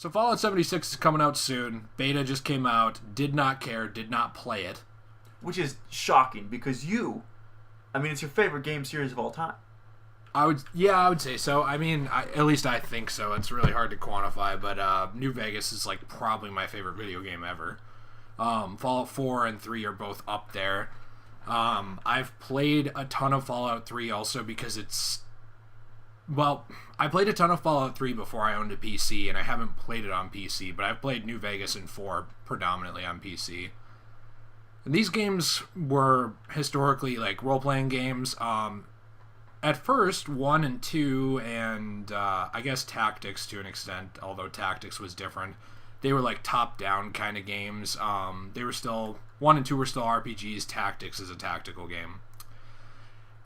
So Fallout 76 is coming out soon. Beta just came out. Did not care. Did not play it. Which is shocking because it's your favorite game series of all time. I would say so. At least I think so. It's really hard to quantify, but New Vegas is like probably my favorite video game ever. Fallout 4 and 3 are both up there. I've played a ton of Fallout 3 also because I played a ton of Fallout 3 before I owned a PC, and I haven't played it on PC, but I've played New Vegas and 4 predominantly on PC. And these games were historically like role-playing games. At first, 1 and 2, and I guess Tactics to an extent, although Tactics was different. They were like top-down kind of games. They were still 1 and 2 were still RPGs. Tactics is a tactical game.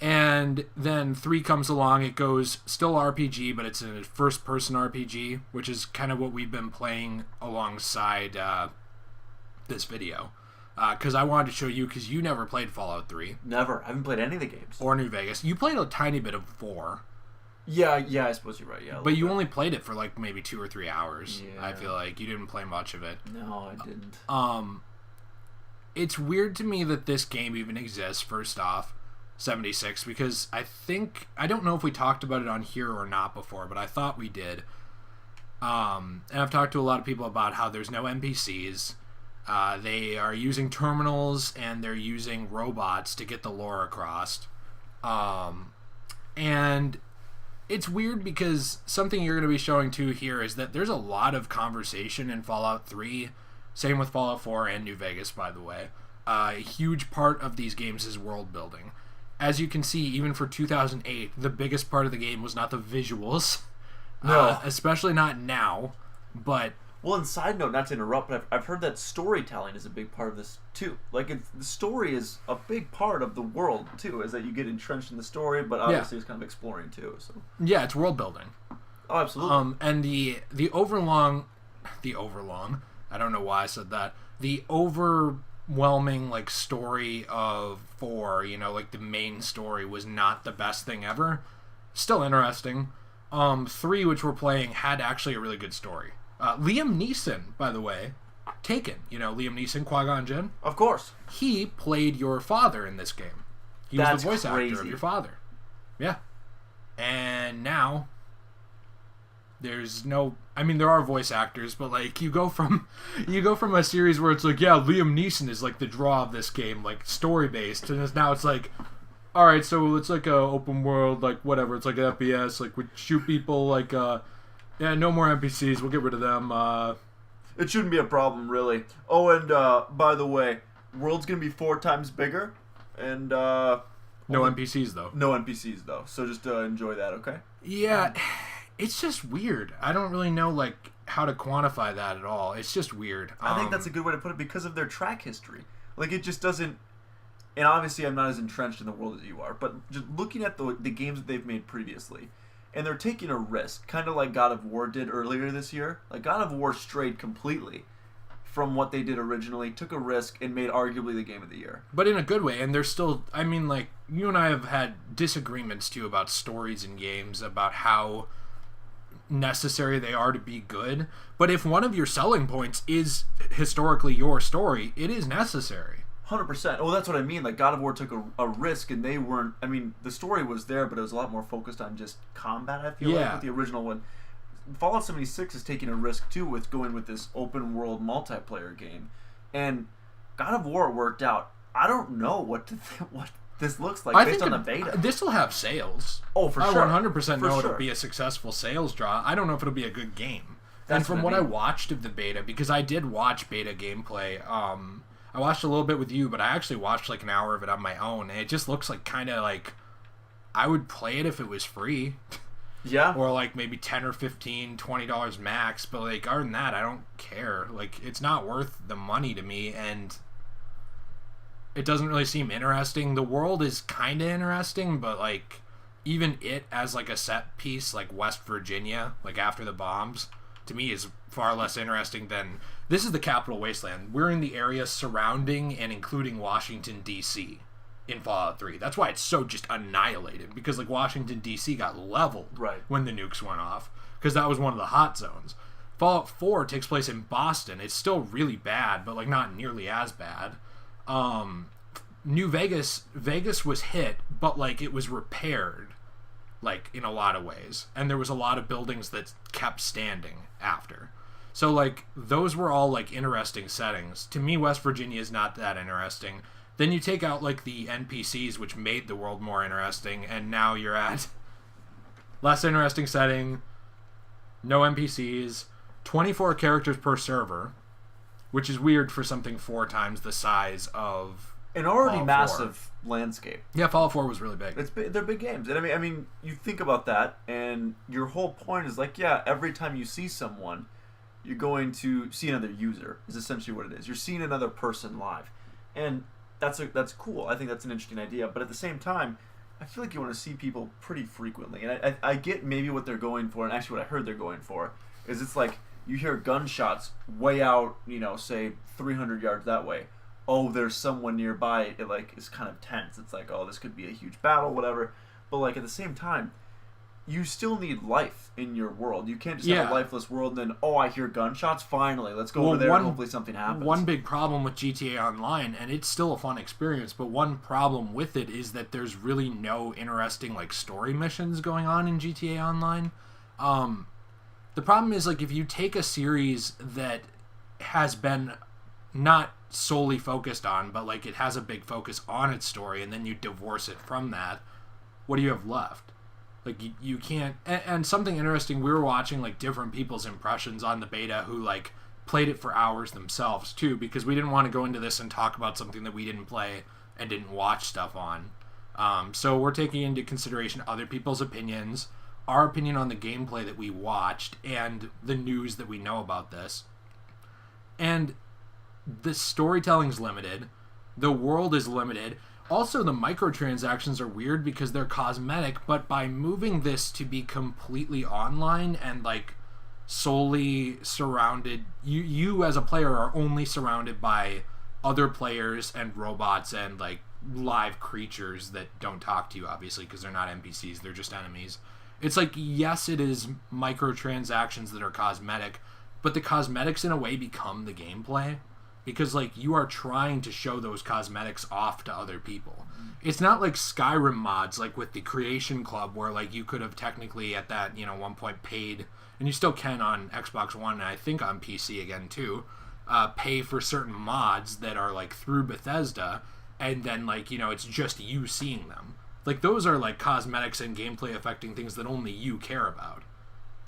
And then 3 comes along. It goes still RPG, but it's a first-person RPG, which is kind of what we've been playing alongside this video. Because I wanted to show you, because you never played Fallout 3. Never. I haven't played any of the games. Or New Vegas. You played a tiny bit of 4. Yeah, I suppose you're right. Yeah, but you only played it for like maybe 2 or 3 hours. Yeah. I feel like you didn't play much of it. No, I didn't. It's weird to me that this game even exists, first off, 76, because I don't know if we talked about it on here or not before, but I thought we did. And I've talked to a lot of people about how there's no NPCs. They are using terminals and they're using robots to get the lore across. And it's weird because something you're going to be showing too here is that there's a lot of conversation in Fallout 3. Same with Fallout 4 and New Vegas, by the way. A huge part of these games is world building. As you can see, even for 2008, the biggest part of the game was not the visuals. No. Especially not now, but... Well, and side note, not to interrupt, but I've heard that storytelling is a big part of this, too. Like, the story is a big part of the world, too, is that you get entrenched in the story, but obviously it's kind of exploring, too. So. Yeah, it's world building. Oh, absolutely. And the overlong... I don't know why I said that. The overwhelming, like, story of 4, like, the main story was not the best thing ever. Still interesting. 3, which we're playing, had actually a really good story. Liam Neeson, by the way, Taken. Liam Neeson, Qui-Gon Jinn? Of course. He played your father in this game. He was the voice actor of your father. Yeah. And now, there's no... there are voice actors, but, like, you go from a series where it's like, yeah, Liam Neeson is, like, the draw of this game, like, story-based, and now it's like, alright, so it's like a open world, like, whatever, it's like an FPS, like, we shoot people, like, yeah, no more NPCs. We'll get rid of them. It shouldn't be a problem, really. Oh, and by the way, world's gonna be 4 times bigger, and no NPCs though. No NPCs though. So just enjoy that, okay? Yeah, it's just weird. I don't really know like how to quantify that at all. It's just weird. I think that's a good way to put it because of their track history. Like it just doesn't. And obviously, I'm not as entrenched in the world as you are, but just looking at the games that they've made previously. And they're taking a risk, kind of like God of War did earlier this year. Like, God of War strayed completely from what they did originally, took a risk, and made arguably the game of the year. But in a good way, and they're still... like, you and I have had disagreements, too, about stories in games, about how necessary they are to be good. But if one of your selling points is historically your story, it is necessary. 100%. Oh, that's what I mean. Like, God of War took a risk, and they weren't... the story was there, but it was a lot more focused on just combat, I feel like, with the original one. Fallout 76 is taking a risk, too, with going with this open-world multiplayer game. And God of War worked out. I don't know what this looks like based on the beta. This will have sales. Oh, for sure. I 100% know it'll be a successful sales draw. I don't know if it'll be a good game. And from what I watched of the beta, because I did watch beta gameplay... I watched a little bit with you, but I actually watched like an hour of it on my own, and it just looks like kind of like I would play it if it was free. Yeah. Or like maybe $10 or $15, $20 max, but like other than that, I don't care. Like it's not worth the money to me, and it doesn't really seem interesting. The world is kind of interesting, but like even it as like a set piece, like West Virginia, like after the bombs, to me is far less interesting than... This is the Capital Wasteland. We're in the area surrounding and including Washington, D.C. in Fallout 3. That's why it's so just annihilated, because like Washington, D.C. got leveled when the nukes went off, because that was one of the hot zones. Fallout 4 takes place in Boston. It's still really bad, but like not nearly as bad. New Vegas was hit, but like it was repaired, like in a lot of ways, and there was a lot of buildings that kept standing after. So like those were all like interesting settings. To me, West Virginia is not that interesting. Then you take out like the NPCs, which made the world more interesting, and now you're at less interesting setting, no NPCs, 24 characters per server, which is weird for something 4 times the size of an already Fallout massive 4. Landscape. Yeah, Fallout 4 was really big. They're big games, and I mean, you think about that, and your whole point is like, yeah, every time you see someone, you're going to see another user. Is essentially what it is. You're seeing another person live, and that's cool. I think that's an interesting idea, but at the same time, I feel like you want to see people pretty frequently, and I get maybe what they're going for, and actually what I heard they're going for is it's like you hear gunshots way out, say 300 yards that way. Oh, there's someone nearby. It like is kind of tense. It's like, oh, this could be a huge battle, whatever. But like at the same time, you still need life in your world. You can't just have a lifeless world and then, oh, I hear gunshots. Finally, let's go over there and hopefully something happens. One big problem with GTA Online, and it's still a fun experience, but one problem with it is that there's really no interesting like story missions going on in GTA Online. The problem is like if you take a series that has been not solely focused on, but like it has a big focus on its story, and then you divorce it from that, what do you have left? Like you can't. And something interesting, we were watching like different people's impressions on the beta who like played it for hours themselves too, because we didn't want to go into this and talk about something that we didn't play and didn't watch stuff on. So we're taking into consideration other people's opinions, our opinion on the gameplay that we watched, and the news that we know about this. And the storytelling's limited, the world is limited. Also, the microtransactions are weird because they're cosmetic, but by moving this to be completely online and like solely surrounded, you as a player are only surrounded by other players and robots and like live creatures that don't talk to you, obviously, because they're not NPCs, they're just enemies. It's like, yes, it is microtransactions that are cosmetic, but the cosmetics in a way become the gameplay. Because, like, you are trying to show those cosmetics off to other people. It's not like Skyrim mods, like with the Creation Club, where, like, you could have technically at that, one point paid, and you still can on Xbox One, and I think on PC again, too, pay for certain mods that are, like, through Bethesda, and then, like, it's just you seeing them. Like, those are, like, cosmetics and gameplay affecting things that only you care about.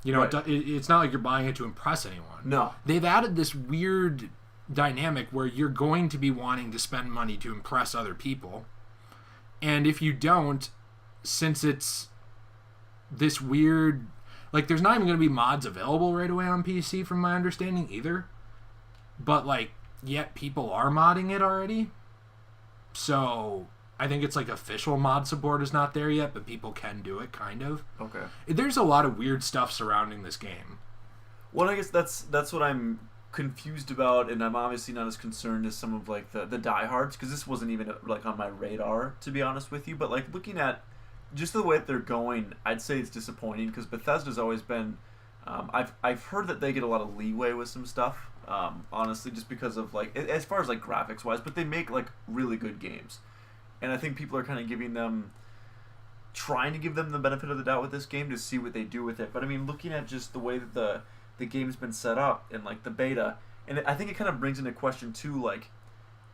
Right. It's not like you're buying it to impress anyone. No. They've added this weird dynamic where you're going to be wanting to spend money to impress other people, and if you don't, since it's this weird, like, there's not even going to be mods available right away on PC from my understanding either, but like yet people are modding it already, so I think it's like official mod support is not there yet, but people can do it kind of. Okay. There's a lot of weird stuff surrounding this game. Well, I guess that's what I'm confused about, and I'm obviously not as concerned as some of like the diehards, because this wasn't even like on my radar, to be honest with you. But like looking at just the way that they're going, I'd say it's disappointing, because Bethesda's always been I've heard that they get a lot of leeway with some stuff, honestly, just because of like as far as like graphics wise, but they make like really good games, and I think people are kind of trying to give them the benefit of the doubt with this game to see what they do with it. But I mean, looking at just the way that the game's been set up and like the beta, and I think it kind of brings into question too, like,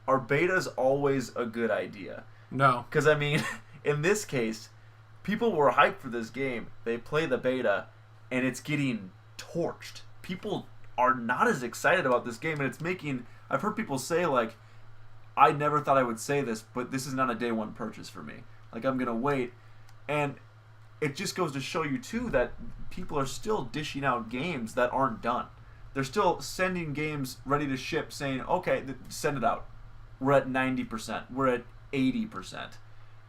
are betas always a good idea? No. Because I mean, in this case, people were hyped for this game. They play the beta, and it's getting torched. People are not as excited about this game, and it's making, I've heard people say like, I never thought I would say this, but this is not a day one purchase for me. Like, I'm gonna wait. And it just goes to show you, too, that people are still dishing out games that aren't done. They're still sending games ready to ship saying, okay, send it out. We're at 90%. We're at 80%.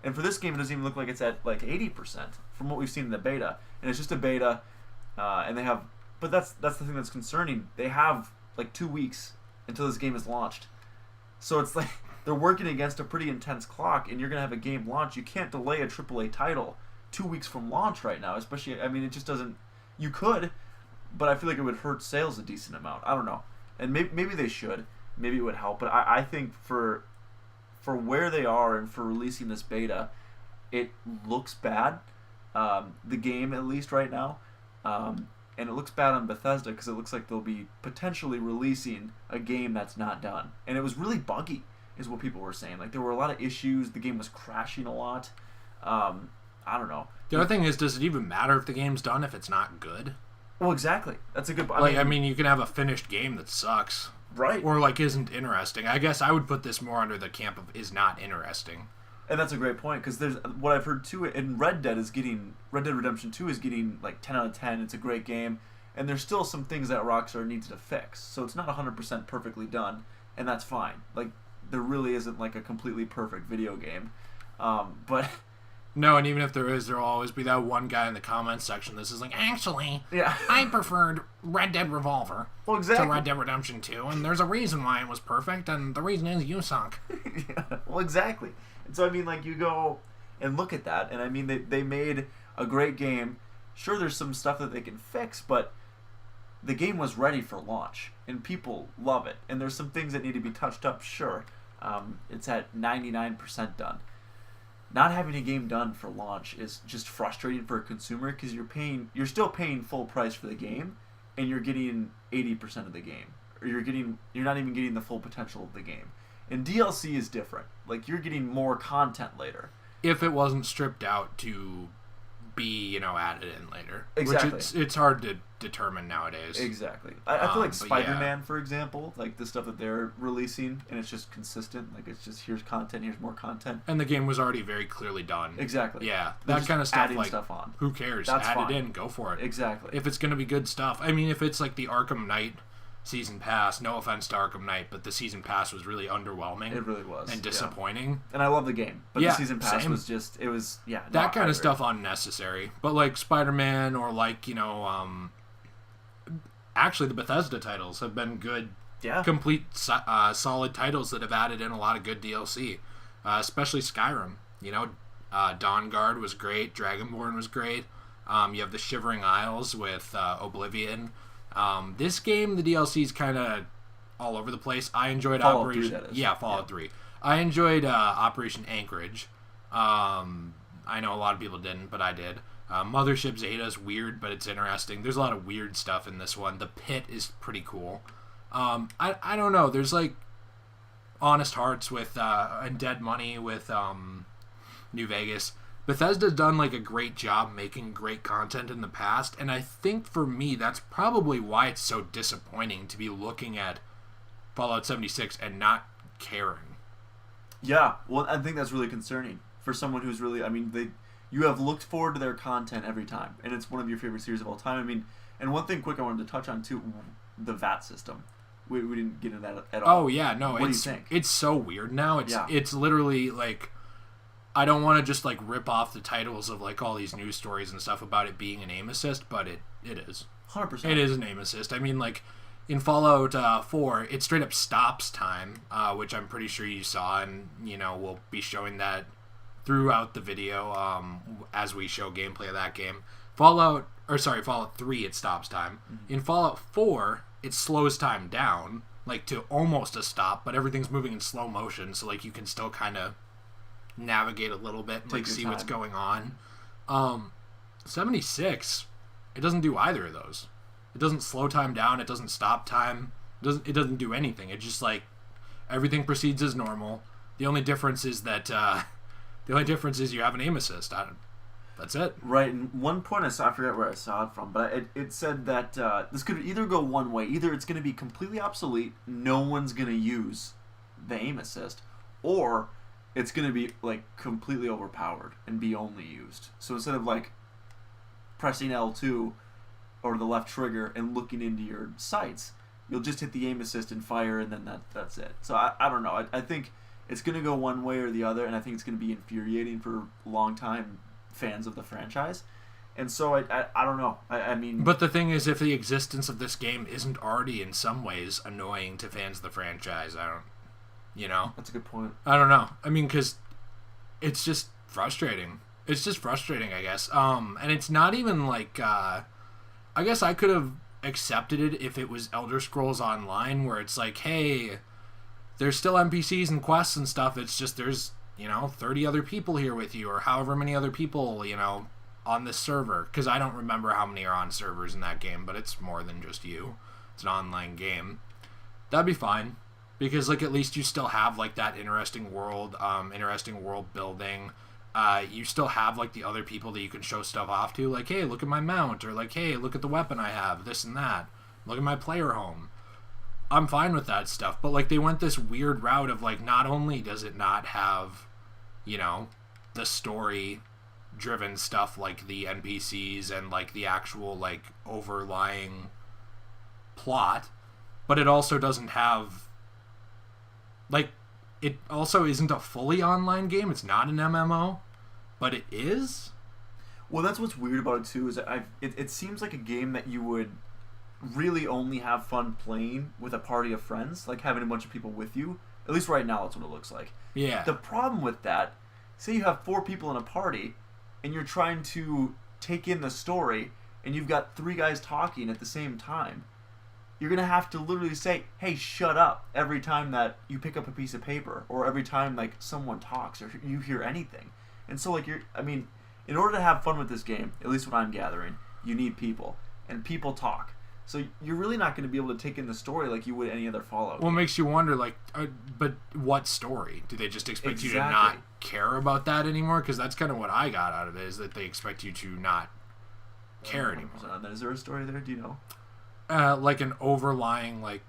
And for this game, it doesn't even look like it's at like 80% from what we've seen in the beta. And it's just a beta, and they have... But that's the thing that's concerning. They have like 2 weeks until this game is launched. So it's like they're working against a pretty intense clock, and you're going to have a game launch. You can't delay a AAA title 2 weeks from launch right now, especially, I mean, it just doesn't, you could, but I feel like it would hurt sales a decent amount. I don't know, and maybe they should. Maybe it would help, but I think for where they are and for releasing this beta, it looks bad. The game, at least right now, and it looks bad on Bethesda because it looks like they'll be potentially releasing a game that's not done. And it was really buggy, is what people were saying. Like, there were a lot of issues. The game was crashing a lot. I don't know. The other thing is, does it even matter if the game's done if it's not good? Well, exactly. That's a good... I mean, you can have a finished game that sucks. Right. Or, like, isn't interesting. I guess I would put this more under the camp of is not interesting. And that's a great point, because there's what I've heard too. And Red Dead Redemption 2 is getting like 10 out of 10. It's a great game, and there's still some things that Rockstar needs to fix. So it's not 100% perfectly done, and that's fine. Like, there really isn't like a completely perfect video game, but no, and even if there is, there will always be that one guy in the comments section that says like, actually, yeah, I preferred Red Dead Revolver well, exactly. to Red Dead Redemption 2, and there's a reason why it was perfect, and the reason is you suck. Yeah, well, exactly. And so, I mean, like, you go and look at that, and I mean, they made a great game. Sure, there's some stuff that they can fix, but the game was ready for launch, and people love it. And there's some things that need to be touched up, sure. It's at 99% done. Not having a game done for launch is just frustrating for a consumer, because you're still paying full price for the game, and you're getting 80% of the game. Or you're not even getting the full potential of the game. And DLC is different. Like, you're getting more content later. If it wasn't stripped out to be, added in later. Exactly. Which it's hard to determine nowadays. Exactly. I feel like Spider-Man, yeah. for example, like the stuff that they're releasing, and it's just consistent. Like, it's just, here's content, here's more content. And the game was already very clearly done. Exactly. Yeah. They're that kind of stuff, like, stuff on. Who cares? That's Add fine. it in. Go for it. Exactly. If it's going to be good stuff. I mean, if it's like the Arkham Knight season pass, no offense to Arkham Knight, but the season pass was really underwhelming. It really was. And disappointing. Yeah. And I love the game. But yeah, the season pass same. was just, it was, yeah. That kind of stuff unnecessary. But like Spider-Man or like, actually the Bethesda titles have been good, complete, solid titles that have added in a lot of good DLC. Especially Skyrim. Dawn Guard was great. Dragonborn was great. You have the Shivering Isles with Oblivion. This game, the DLC is kind of all over the place. I enjoyed Fallout Operation... 3, that is. Yeah, Fallout 3. I enjoyed Operation Anchorage. I know a lot of people didn't, but I did. Mothership Zeta is weird, but it's interesting. There's a lot of weird stuff in this one. The Pit is pretty cool. I don't know. There's like Honest Hearts with and Dead Money with New Vegas. Bethesda's done like a great job making great content in the past, and I think for me that's probably why it's so disappointing to be looking at Fallout 76 and not caring. Yeah, well, I think that's really concerning for someone who's really, I mean, you have looked forward to their content every time, and it's one of your favorite series of all time. I mean, and one thing quick I wanted to touch on too, the VAT system. We didn't get into that at all. Oh yeah, no, what do you think? It's so weird now. It's literally like, I don't want to just like rip off the titles of like all these news stories and stuff about it being an aim assist, but it is. 100%. It is an aim assist. I mean, like in Fallout 4, it straight up stops time, which I'm pretty sure you saw, and we'll be showing that throughout the video as we show gameplay of that game. Fallout 3, it stops time. Mm-hmm. In Fallout 4, it slows time down, like to almost a stop, but everything's moving in slow motion, so like you can still kind of navigate a little bit and like see what's going on. 76, it doesn't do either of those. It doesn't slow time down, it doesn't stop time, it doesn't do anything. It just like everything proceeds as normal. The only difference is that you have an aim assist. That's it. Right, and one point I forget where I saw it from, but it said that this could either go one way. Either it's going to be completely obsolete, no one's going to use the aim assist, or it's going to be like completely overpowered and be only used. So instead of like pressing L2 or the left trigger and looking into your sights, you'll just hit the aim assist and fire, and then that's it. So I don't know. I think it's going to go one way or the other, and I think it's going to be infuriating for long-time fans of the franchise. And so I don't know. I mean... But the thing is, if the existence of this game isn't already in some ways annoying to fans of the franchise, That's a good point. I don't know. I mean, because it's just frustrating. It's just frustrating, I guess. And it's not even like... I guess I could have accepted it if it was Elder Scrolls Online, where it's like, hey, there's still NPCs and quests and stuff. It's just there's, 30 other people here with you, or however many other people, on this server. Because I don't remember how many are on servers in that game, but it's more than just you. It's an online game. That'd be fine. Because, like, at least you still have, like, that interesting world building. You still have, like, the other people that you can show stuff off to. Like, hey, look at my mount. Or, like, hey, look at the weapon I have. This and that. Look at my player home. I'm fine with that stuff. But, like, they went this weird route of, like, not only does it not have, the story-driven stuff like the NPCs and, like, the actual, like, overlying plot, but it also doesn't have, like, it also isn't a fully online game. It's not an MMO, but it is. Well, that's what's weird about it too. Is that it seems like a game that you would really only have fun playing with a party of friends, like having a bunch of people with you. At least right now, that's what it looks like. Yeah. The problem with that, say you have 4 people in a party, and you're trying to take in the story, and you've got 3 guys talking at the same time. You're going to have to literally say, hey, shut up, every time that you pick up a piece of paper, or every time, like, someone talks, or you hear anything. And so, like, in order to have fun with this game, at least what I'm gathering, you need people. And people talk. So you're really not going to be able to take in the story like you would any other Fallout Well, game. It makes you wonder, like, but what story? Do they just expect you to not care about that anymore? Because that's kind of what I got out of it, is that they expect you to not care anymore. Is there a story there? Do you know? Like an overlying, like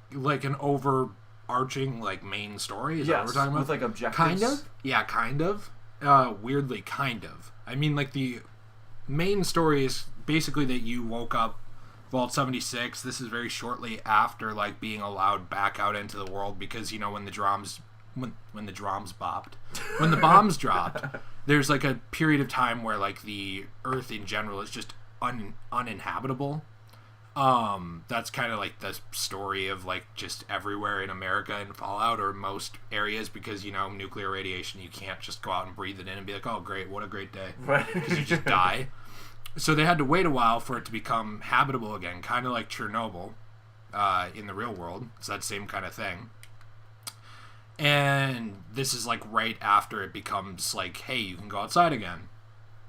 an overarching, like, main story? Is that what we're talking about? With, like, objectives? Kind of? Yeah, kind of. Weirdly, kind of. I mean, like, the main story is basically that you woke up Vault 76. This is very shortly after, like, being allowed back out into the world because, when the drums... When the drums bopped. When the bombs dropped, there's, like, a period of time where, like, the Earth in general is just uninhabitable. That's kind of like the story of, like, just everywhere in America in Fallout, or most areas, because, nuclear radiation, you can't just go out and breathe it in and be like, oh, great, what a great day. Right. Because you just die. So they had to wait a while for it to become habitable again, kind of like Chernobyl in the real world. It's that same kind of thing. And this is, like, right after it becomes, like, hey, you can go outside again.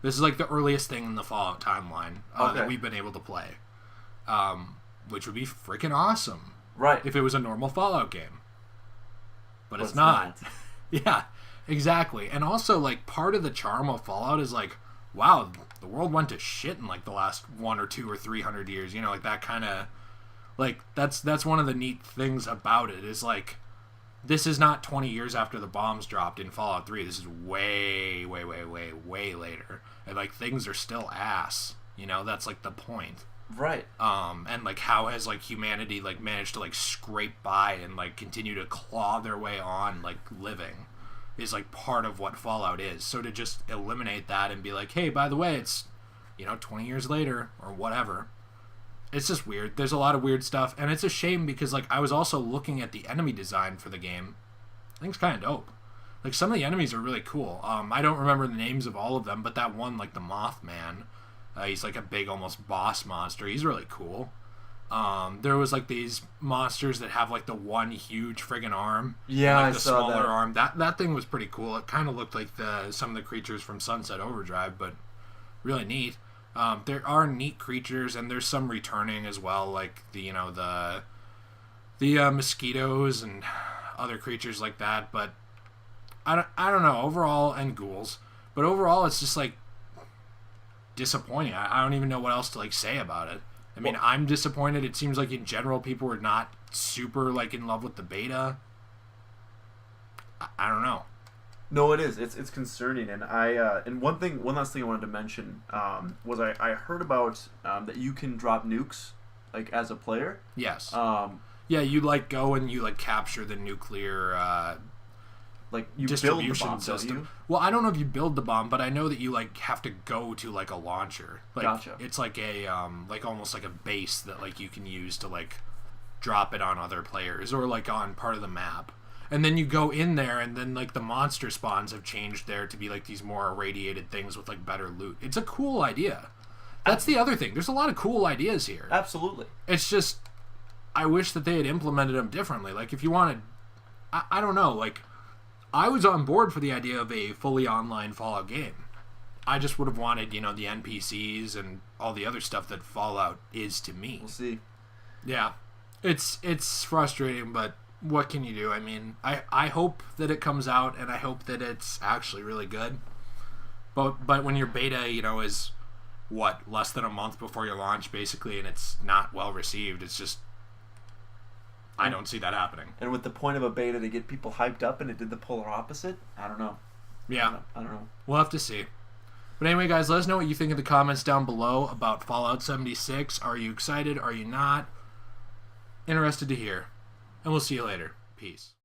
This is, like, the earliest thing in the Fallout timeline that we've been able to play. Which would be freaking awesome. Right. If it was a normal Fallout game. But it's not. Yeah, exactly. And also, like, part of the charm of Fallout is, like, wow, the world went to shit in, like, the last 1 or 2 or 300 years. Like, that kind of... Like, that's one of the neat things about it, is, like, this is not 20 years after the bombs dropped in Fallout 3. This is way, way, way, way, way later. And, like, things are still ass. That's, like, the point. Right. And, like, how has, like, humanity, like, managed to, like, scrape by and, like, continue to claw their way on, like, living is, like, part of what Fallout is. So to just eliminate that and be like, hey, by the way, it's, 20 years later or whatever, it's just weird. There's a lot of weird stuff, and it's a shame because, like, I was also looking at the enemy design for the game. I think it's kind of dope. Like, some of the enemies are really cool. I don't remember the names of all of them, but that one, like, the Mothman, he's like a big, almost boss monster. He's really cool. There was, like, these monsters that have, like, the one huge friggin' arm. Yeah, and, like, I saw smaller that. arm. That thing was pretty cool. It kind of looked like some of the creatures from Sunset Overdrive, but really neat. There are neat creatures, and there's some returning as well, like the mosquitoes and other creatures like that. But I don't know overall, and ghouls. But overall, it's just, like, disappointing. I don't even know what else to, like, say about it. I mean, I'm disappointed. It seems like in general people are not super, like, in love with the beta. I don't know. No, it is. It's concerning, and one last thing I wanted to mention was I heard about that you can drop nukes, like, as a player. Yes. Yeah, you, like, go and you, like, capture the nuclear like, you distribution build the bomb, system. don't you? Well, I don't know if you build the bomb, but I know that you, like, have to go to, like, a launcher. Like, Gotcha. It's like a like almost like a base that, like, you can use to, like, drop it on other players or, like, on part of the map. And then you go in there, and then, like, the monster spawns have changed there to be, like, these more irradiated things with, like, better loot. It's a cool idea. That's the other thing. There's a lot of cool ideas here. Absolutely. It's just, I wish that they had implemented them differently. Like, if you wanted, I don't know, like, I was on board for the idea of a fully online Fallout game. I just would have wanted, the NPCs and all the other stuff that Fallout is to me. We'll see. Yeah. It's frustrating, but what can you do? I mean, I hope that it comes out, and I hope that it's actually really good. But when your beta, is, less than a month before your launch, basically, and it's not well received, it's just, I don't see that happening. And with the point of a beta to get people hyped up, and it did the polar opposite, I don't know. Yeah. I don't know. We'll have to see. But anyway, guys, let us know what you think in the comments down below about Fallout 76. Are you excited? Are you not? Interested to hear. And we'll see you later. Peace.